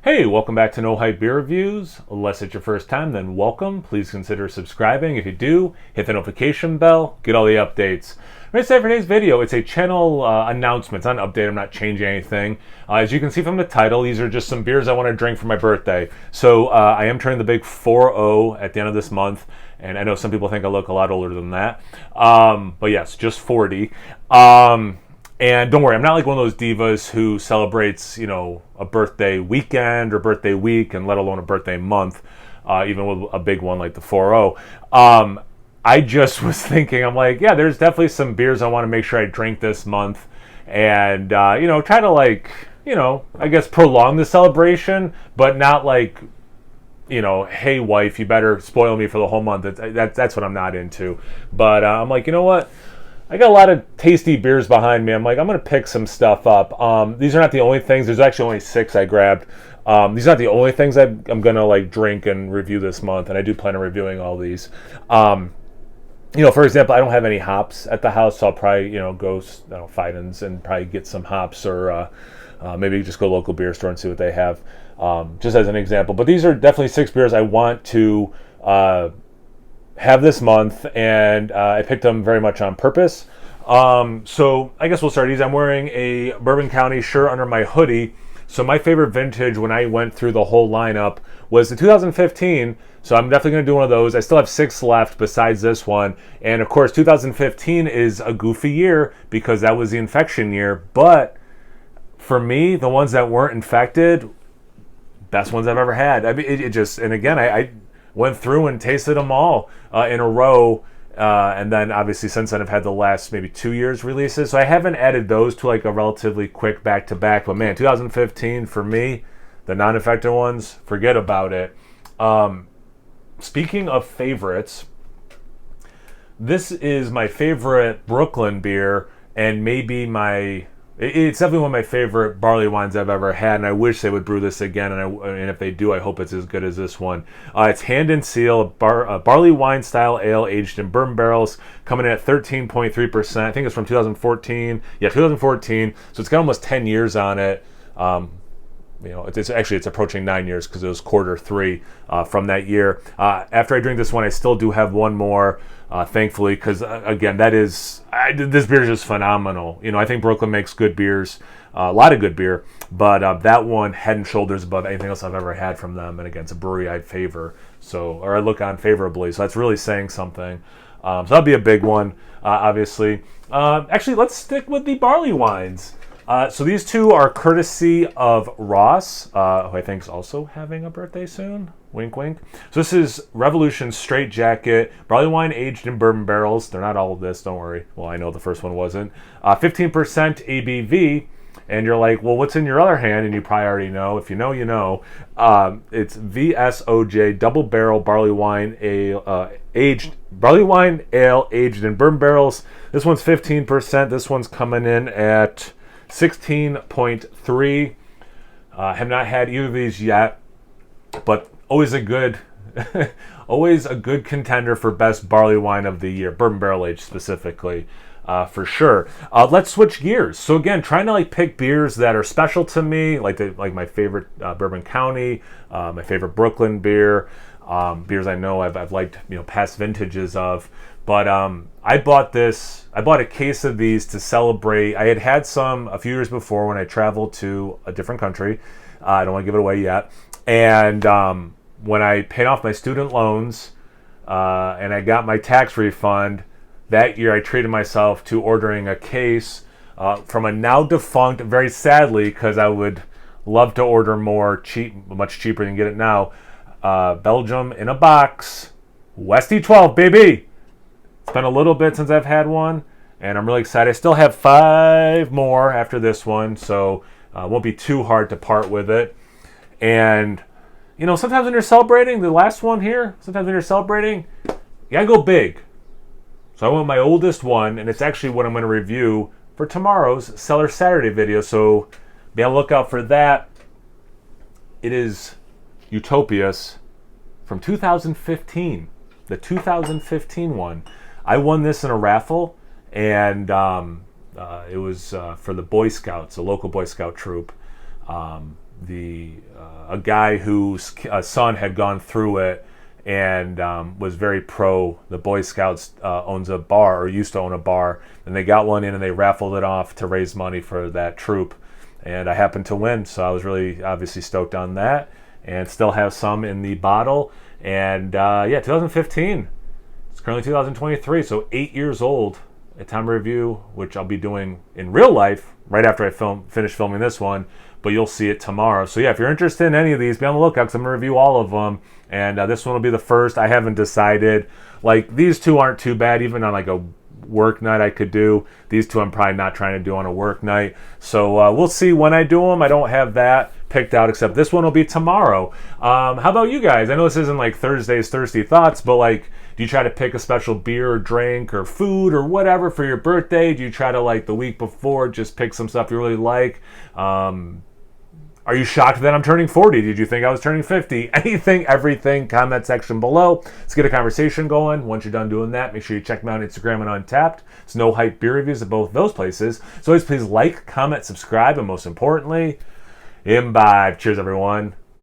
Hey, welcome back to No Hype Beer Reviews. Unless it's your first time, then welcome. Please consider subscribing. If you do, hit the notification bell, get all the updates. I'm going to say for today's video, it's a channel announcement. It's not an update. I'm not changing anything. As you can see from the title, these are just some beers I want to drink for my birthday. So I am turning the big 4-0 at the end of this month. And I know some people think I look a lot older than that. But yes, just 40. And don't worry, I'm not like one of those divas who celebrates, a birthday weekend or birthday week, and let alone a birthday month, even with a big one like the 4-0. I just was thinking, I'm like, yeah, there's definitely some beers I want to make sure I drink this month, and try to I guess prolong the celebration, but not like, hey wife, you better spoil me for the whole month. That's what I'm not into. But I'm like, you know what? I got a lot of tasty beers behind me. I'm like, I'm going to pick some stuff up. These are not the only things. There's actually only 6 I grabbed. These are not the only things I'm going to drink and review this month, and I do plan on reviewing all these. For example, I don't have any hops at the house, so I'll probably, go Fiden's and probably get some hops, or maybe just go local beer store and see what they have, just as an example. But these are definitely 6 beers I want to have this month, and I picked them very much on purpose. So I guess we'll start these. I'm wearing a Bourbon County shirt under my hoodie. So my favorite vintage when I went through the whole lineup was the 2015. So I'm definitely going to do one of those. I still have 6 left besides this one. And of course, 2015 is a goofy year because that was the infection year. But for me, the ones that weren't infected, best ones I've ever had. I mean, it just, and again, I went through and tasted them all in a row, and then obviously since then I've had the last maybe 2 years releases, so I haven't added those to a relatively quick back-to-back. But man, 2015 for me, the non-infected ones, forget about it. Speaking of favorites, this is my favorite Brooklyn beer, and maybe it's definitely one of my favorite barley wines I've ever had, and I wish they would brew this again, and if they do, I hope it's as good as this one. It's Hand and Seal, a barley wine style ale aged in bourbon barrels, coming in at 13.3%. I think it's from 2014. Yeah, 2014. So it's got almost 10 years on it. It's approaching 9 years because it was Q3 from that year. After I drink this one, I still do have one more, thankfully, because again, this beer is just phenomenal. I think Brooklyn makes good beers, a lot of good beer, but that one head and shoulders above anything else I've ever had from them, and again, it's a brewery I favor, or I look on favorably. So that's really saying something. So that'll be a big one, obviously. Actually, let's stick with the barley wines. So these two are courtesy of Ross, who I think is also having a birthday soon. Wink, wink. So this is Revolution Straight Jacket, barley wine aged in bourbon barrels. They're not all of this, don't worry. Well, I know the first one wasn't. 15% ABV. And you're like, well, what's in your other hand? And you probably already know. If you know, you know. It's VSOJ Double Barrel Barley Wine Ale aged in bourbon barrels. This one's 15%. This one's coming in at 16.3. Have not had either of these yet, but always a good contender for best barley wine of the year, bourbon barrel aged specifically, for sure. Let's switch gears. So again, trying to pick beers that are special to me, like my favorite Bourbon County, my favorite Brooklyn beer, beers I know I've liked past vintages of. But I bought a case of these to celebrate. I had some a few years before when I traveled to a different country. I don't want to give it away yet. And when I paid off my student loans and I got my tax refund, that year I treated myself to ordering a case from a now defunct, very sadly, because I would love to order more much cheaper than get it now, Belgium in a box, Westie 12, baby! It's been a little bit since I've had one, and I'm really excited. I still have 5 more after this one, so it won't be too hard to part with it. And, sometimes when you're celebrating, the last one here, sometimes when you're celebrating, you gotta go big. So I went with my oldest one, and it's actually what I'm going to review for tomorrow's Cellar Saturday video, so be on the lookout for that. It is Utopias from 2015, the 2015 one. I won this in a raffle, and it was for the Boy Scouts, a local Boy Scout troop. a guy whose son had gone through it and was very pro. The Boy Scouts owns a bar, or used to own a bar, and they got one in and they raffled it off to raise money for that troop. And I happened to win, so I was really obviously stoked on that, and still have some in the bottle. And 2015. It's currently 2023, so 8 years old. A time review, which I'll be doing in real life right after I finish filming this one, but you'll see it tomorrow. So yeah, if you're interested in any of these, be on the lookout because I'm going to review all of them. And this one will be the first. I haven't decided. Like, these two aren't too bad, even on like a work night I could do. These two I'm probably not trying to do on a work night. So we'll see when I do them. I don't have that picked out, except this one will be tomorrow. How about you guys? I know this isn't like Thursday's Thirsty Thoughts, but like, do you try to pick a special beer or drink or food or whatever for your birthday? Do you try to, like, the week before just pick some stuff you really like? Are you shocked that I'm turning 40? Did you think I was turning 50? Anything, everything, comment section below. Let's get a conversation going. Once you're done doing that, make sure you check me out on Instagram and Untapped. It's No Hype Beer Reviews at both those places. So always please like, comment, subscribe, and most importantly, imbibe. Cheers, everyone.